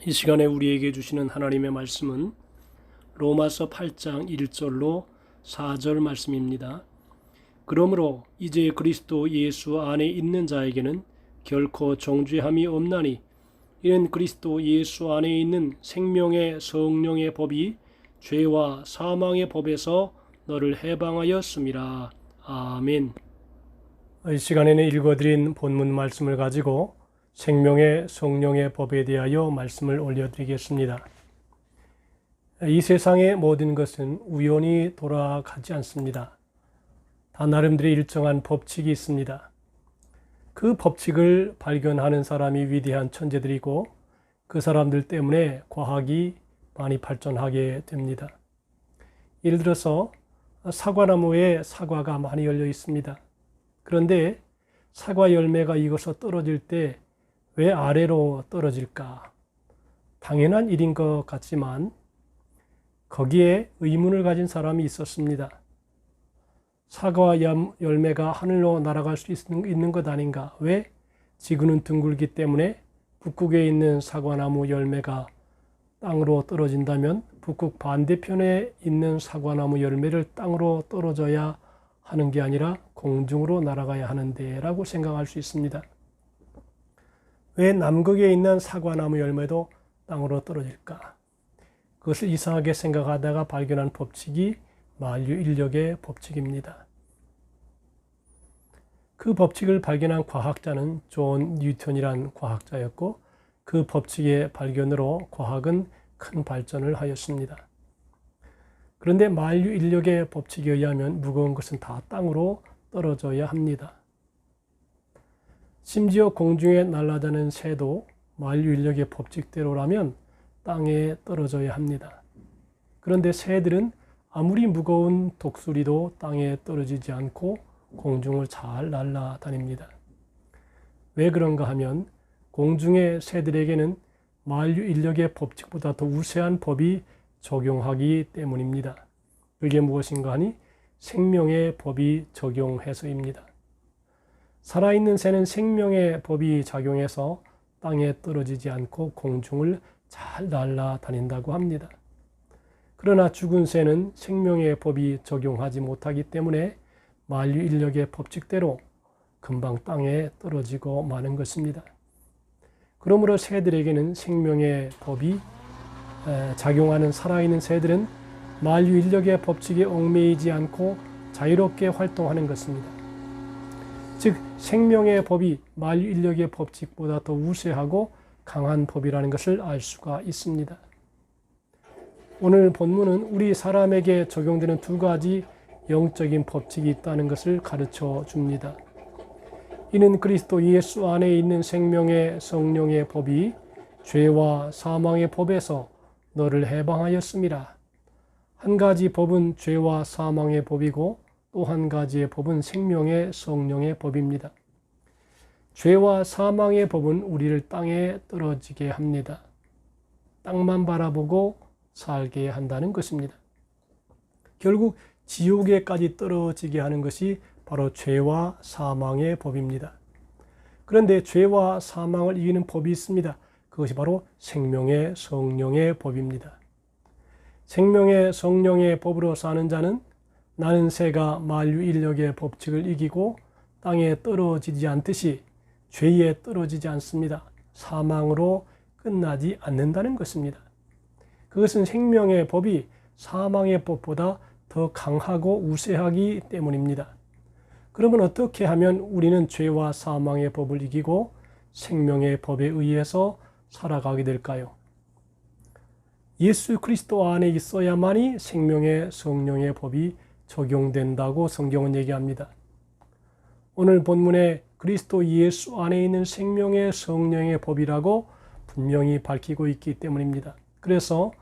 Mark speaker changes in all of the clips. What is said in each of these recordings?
Speaker 1: 이 시간에 우리에게 주시는 하나님의 말씀은 로마서 8장 1절로 4절 말씀입니다. 그러므로 이제 그리스도 예수 안에 있는 자에게는 결코 정죄함이 없나니 이는 그리스도 예수 안에 있는 생명의 성령의 법이 죄와 사망의 법에서 너를 해방하였음이라. 아멘. 이 시간에는 읽어드린 본문 말씀을 가지고 생명의 성령의 법에 대하여 말씀을 올려드리겠습니다. 이 세상의 모든 것은 우연히 돌아가지 않습니다. 다 나름대로 일정한 법칙이 있습니다. 그 법칙을 발견하는 사람이 위대한 천재들이고 그 사람들 때문에 과학이 많이 발전하게 됩니다. 예를 들어서 사과나무에 사과가 많이 열려 있습니다. 그런데 사과 열매가 익어서 떨어질 때 왜 아래로 떨어질까? 당연한 일인 것 같지만 거기에 의문을 가진 사람이 있었습니다. 사과 열매가 하늘로 날아갈 수 있는 것 아닌가? 왜? 지구는 둥글기 때문에 북극에 있는 사과나무 열매가 땅으로 떨어진다면 북극 반대편에 있는 사과나무 열매를 땅으로 떨어져야 하는 게 아니라 공중으로 날아가야 하는데 라고 생각할 수 있습니다. 왜 남극에 있는 사과나무 열매도 땅으로 떨어질까? 그것을 이상하게 생각하다가 발견한 법칙이 만유인력의 법칙입니다. 그 법칙을 발견한 과학자는 존 뉴턴이란 과학자였고 그 법칙의 발견으로 과학은 큰 발전을 하였습니다. 그런데 만유인력의 법칙에 의하면 무거운 것은 다 땅으로 떨어져야 합니다. 심지어 공중에 날아다니는 새도 만유인력의 법칙대로라면 땅에 떨어져야 합니다. 그런데 새들은 아무리 무거운 독수리도 땅에 떨어지지 않고 공중을 잘 날아다닙니다. 왜 그런가 하면 공중의 새들에게는 만유인력의 법칙보다 더 우세한 법이 적용하기 때문입니다. 그게 무엇인가 하니 생명의 법이 적용해서입니다. 살아있는 새는 생명의 법이 작용해서 땅에 떨어지지 않고 공중을 잘 날아다닌다고 합니다. 그러나 죽은 새는 생명의 법이 적용하지 못하기 때문에 만유인력의 법칙대로 금방 땅에 떨어지고 마는 것입니다. 그러므로 새들에게는 생명의 법이 작용하는 살아있는 새들은 만유인력의 법칙에 얽매이지 않고 자유롭게 활동하는 것입니다. 즉 생명의 법이 만유인력의 법칙보다 더 우세하고 강한 법이라는 것을 알 수가 있습니다. 오늘 본문은 우리 사람에게 적용되는 두 가지 영적인 법칙이 있다는 것을 가르쳐 줍니다. 이는 그리스도 예수 안에 있는 생명의 성령의 법이 죄와 사망의 법에서 너를 해방하였음이라. 한 가지 법은 죄와 사망의 법이고 또 한 가지의 법은 생명의 성령의 법입니다. 죄와 사망의 법은 우리를 땅에 떨어지게 합니다. 땅만 바라보고 살게 한다는 것입니다. 결국 지옥에까지 떨어지게 하는 것이 바로 죄와 사망의 법입니다. 그런데 죄와 사망을 이기는 법이 있습니다. 그것이 바로 생명의 성령의 법입니다. 생명의 성령의 법으로 사는 자는 나는 새가 만유인력의 법칙을 이기고 땅에 떨어지지 않듯이 죄에 떨어지지 않습니다. 사망으로 끝나지 않는다는 것입니다. 그것은 생명의 법이 사망의 법보다 더 강하고 우세하기 때문입니다. 그러면 어떻게 하면 우리는 죄와 사망의 법을 이기고 생명의 법에 의해서 살아가게 될까요? 예수 그리스도 안에 있어야만이 생명의 성령의 법이 적용된다고 성경은 얘기합니다. 오늘 본문에 그리스도 예수 안에 있는 생명의 성령의 법이라고 분명히 밝히고 있기 때문입니다. 그래서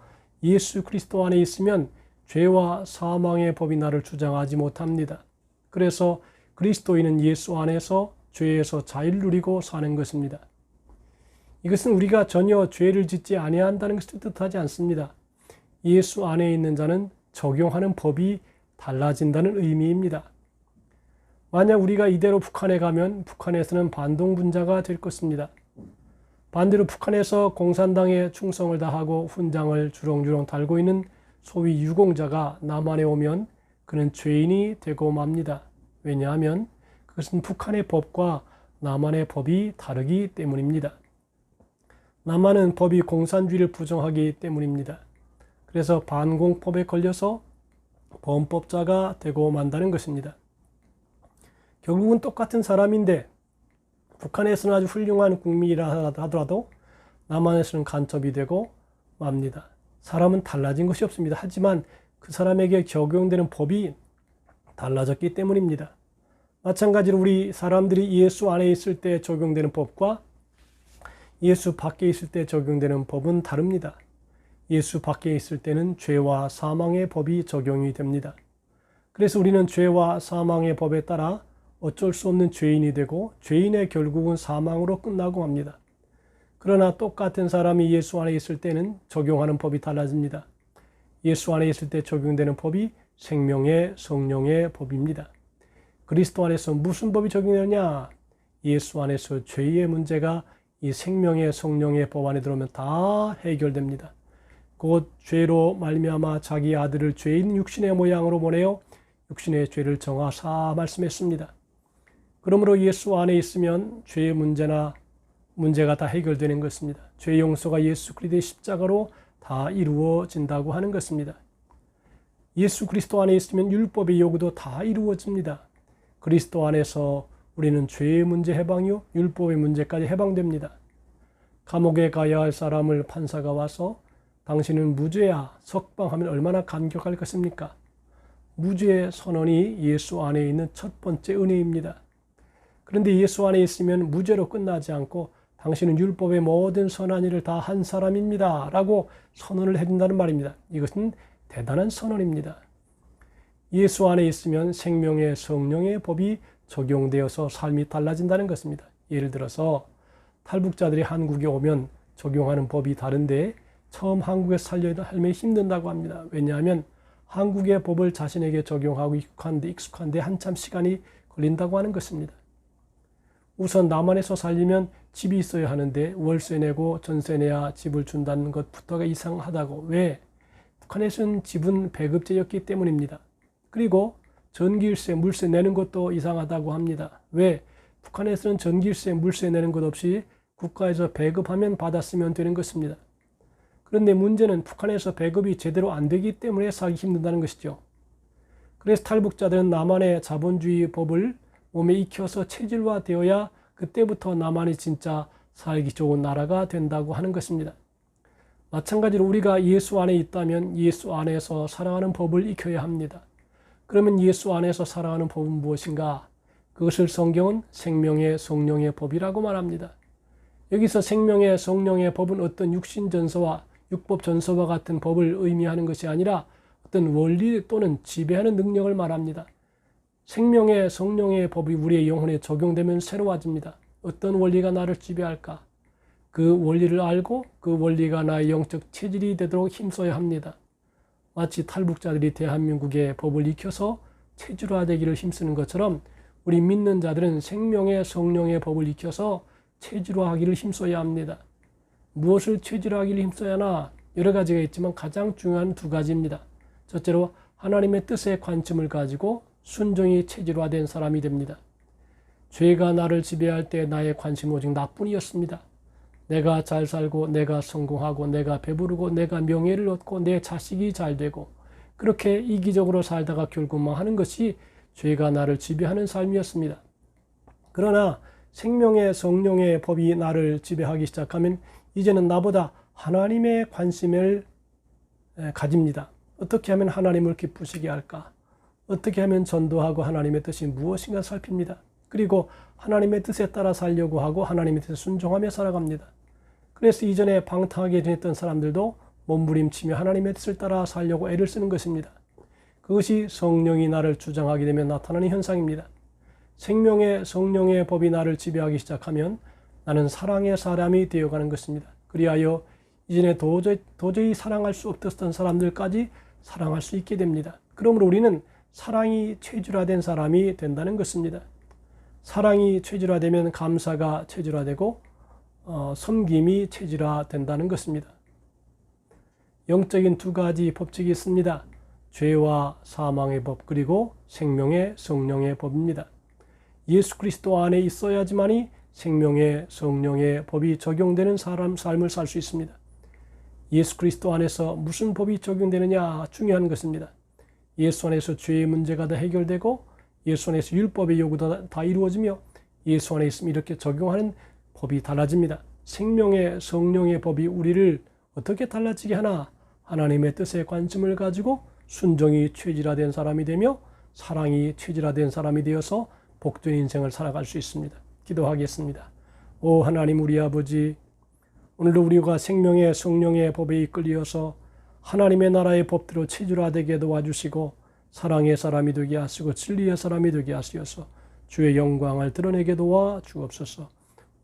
Speaker 1: 예수 그리스도 안에 있으면 죄와 사망의 법이 나를 주장하지 못합니다. 그래서 그리스도인은 예수 안에서 죄에서 자유를 누리고 사는 것입니다. 이것은 우리가 전혀 죄를 짓지 아니한다는 것을 뜻하지 않습니다. 예수 안에 있는 자는 적용하는 법이 달라진다는 의미입니다. 만약 우리가 이대로 북한에 가면 북한에서는 반동분자가 될 것입니다. 반대로 북한에서 공산당에 충성을 다하고 훈장을 주렁주렁 달고 있는 소위 유공자가 남한에 오면 그는 죄인이 되고 맙니다. 왜냐하면 그것은 북한의 법과 남한의 법이 다르기 때문입니다. 남한은 법이 공산주의를 부정하기 때문입니다. 그래서 반공법에 걸려서 범법자가 되고 만다는 것입니다. 결국은 똑같은 사람인데 북한에서는 아주 훌륭한 국민이라 하더라도 남한에서는 간첩이 되고 맙니다. 사람은 달라진 것이 없습니다. 하지만 그 사람에게 적용되는 법이 달라졌기 때문입니다. 마찬가지로 우리 사람들이 예수 안에 있을 때 적용되는 법과 예수 밖에 있을 때 적용되는 법은 다릅니다. 예수 밖에 있을 때는 죄와 사망의 법이 적용이 됩니다. 그래서 우리는 죄와 사망의 법에 따라 어쩔 수 없는 죄인이 되고 죄인의 결국은 사망으로 끝나고 맙니다. 그러나 똑같은 사람이 예수 안에 있을 때는 적용하는 법이 달라집니다. 예수 안에 있을 때 적용되는 법이 생명의 성령의 법입니다. 그리스도 안에서 무슨 법이 적용되느냐? 예수 안에서 죄의 문제가 이 생명의 성령의 법 안에 들어오면 다 해결됩니다. 곧 죄로 말미암아 자기 아들을 죄인 육신의 모양으로 보내어 육신의 죄를 정하사 말씀했습니다. 그러므로 예수 안에 있으면 죄의 문제가 다 해결되는 것입니다. 죄 용서가 예수 그리스도의 십자가로 다 이루어진다고 하는 것입니다. 예수 그리스도 안에 있으면 율법의 요구도 다 이루어집니다. 그리스도 안에서 우리는 죄의 문제 해방이요 율법의 문제까지 해방됩니다. 감옥에 가야 할 사람을 판사가 와서 당신은 무죄야 석방하면 얼마나 감격할 것입니까? 무죄의 선언이 예수 안에 있는 첫 번째 은혜입니다. 그런데 예수 안에 있으면 무죄로 끝나지 않고 당신은 율법의 모든 선한 일을 다 한 사람입니다 라고 선언을 해준다는 말입니다. 이것은 대단한 선언입니다. 예수 안에 있으면 생명의 성령의 법이 적용되어서 삶이 달라진다는 것입니다. 예를 들어서 탈북자들이 한국에 오면 적용하는 법이 다른데 처음 한국에 살면 힘든다고 합니다. 왜냐하면 한국의 법을 자신에게 적용하고 익숙한데 한참 시간이 걸린다고 하는 것입니다. 우선 남한에서 살려면 집이 있어야 하는데 월세 내고 전세 내야 집을 준다는 것부터가 이상하다고. 왜? 북한에서는 집은 배급제였기 때문입니다. 그리고 전기일세, 물세 내는 것도 이상하다고 합니다. 왜? 북한에서는 전기일세, 물세 내는 것 없이 국가에서 배급하면 받았으면 되는 것입니다. 그런데 문제는 북한에서 배급이 제대로 안 되기 때문에 살기 힘든다는 것이죠. 그래서 탈북자들은 남한의 자본주의 법을 몸에 익혀서 체질화되어야 그때부터 남한이 진짜 살기 좋은 나라가 된다고 하는 것입니다. 마찬가지로 우리가 예수 안에 있다면 예수 안에서 살아가는 법을 익혀야 합니다. 그러면 예수 안에서 살아가는 법은 무엇인가? 그것을 성경은 생명의 성령의 법이라고 말합니다. 여기서 생명의 성령의 법은 어떤 육신전서와 율법전서와 같은 법을 의미하는 것이 아니라 어떤 원리 또는 지배하는 능력을 말합니다. 생명의 성령의 법이 우리의 영혼에 적용되면 새로워집니다. 어떤 원리가 나를 지배할까? 그 원리를 알고 그 원리가 나의 영적 체질이 되도록 힘써야 합니다. 마치 탈북자들이 대한민국의 법을 익혀서 체질화되기를 힘쓰는 것처럼 우리 믿는 자들은 생명의 성령의 법을 익혀서 체질화하기를 힘써야 합니다. 무엇을 체질화하기를 힘써야 하나? 여러 가지가 있지만 가장 중요한 두 가지입니다. 첫째로 하나님의 뜻에 관심을 가지고 순종이 체질화된 사람이 됩니다. 죄가 나를 지배할 때 나의 관심은 오직 나뿐이었습니다. 내가 잘 살고 내가 성공하고 내가 배부르고 내가 명예를 얻고 내 자식이 잘 되고 그렇게 이기적으로 살다가 결국 망하는 것이 죄가 나를 지배하는 삶이었습니다. 그러나 생명의 성령의 법이 나를 지배하기 시작하면 이제는 나보다 하나님의 관심을 가집니다. 어떻게 하면 하나님을 기쁘시게 할까? 어떻게 하면 전도하고 하나님의 뜻이 무엇인가 살핍니다. 그리고 하나님의 뜻에 따라 살려고 하고 하나님의 뜻에 순종하며 살아갑니다. 그래서 이전에 방탕하게 지냈던 사람들도 몸부림치며 하나님의 뜻을 따라 살려고 애를 쓰는 것입니다. 그것이 성령이 나를 주장하게 되면 나타나는 현상입니다. 생명의 성령의 법이 나를 지배하기 시작하면 나는 사랑의 사람이 되어가는 것입니다. 그리하여 이전에 도저히 사랑할 수 없었던 사람들까지 사랑할 수 있게 됩니다. 그러므로 우리는 사랑이 체질화된 사람이 된다는 것입니다. 사랑이 체질화되면 감사가 체질화되고 섬김이 체질화된다는 것입니다. 영적인 두 가지 법칙이 있습니다. 죄와 사망의 법 그리고 생명의 성령의 법입니다. 예수 그리스도 안에 있어야지만이 생명의 성령의 법이 적용되는 삶을 살 수 있습니다. 예수 그리스도 안에서 무슨 법이 적용되느냐 중요한 것입니다. 예수 안에서 죄의 문제가 다 해결되고 예수 안에서 율법의 요구가 다 이루어지며 예수 안에 있으면 이렇게 적용하는 법이 달라집니다. 생명의 성령의 법이 우리를 어떻게 달라지게 하나? 하나님의 뜻에 관심을 가지고 순종이 체질화된 사람이 되며 사랑이 체질화된 사람이 되어서 복된 인생을 살아갈 수 있습니다. 기도하겠습니다. 오 하나님 우리 아버지, 오늘도 우리가 생명의 성령의 법에 이끌려서 하나님의 나라의 법대로 체질화되게 도와주시고 사랑의 사람이 되게 하시고 진리의 사람이 되게 하시어서 주의 영광을 드러내게 도와 주옵소서.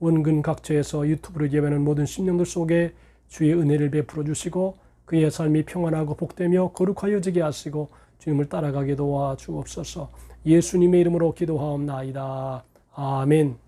Speaker 1: 원근 각처에서 유튜브로 예배하는 모든 심령들 속에 주의 은혜를 베풀어 주시고 그의 삶이 평안하고 복되며 거룩하여지게 하시고 주님을 따라가게 도와 주옵소서. 예수님의 이름으로 기도하옵나이다. 아멘.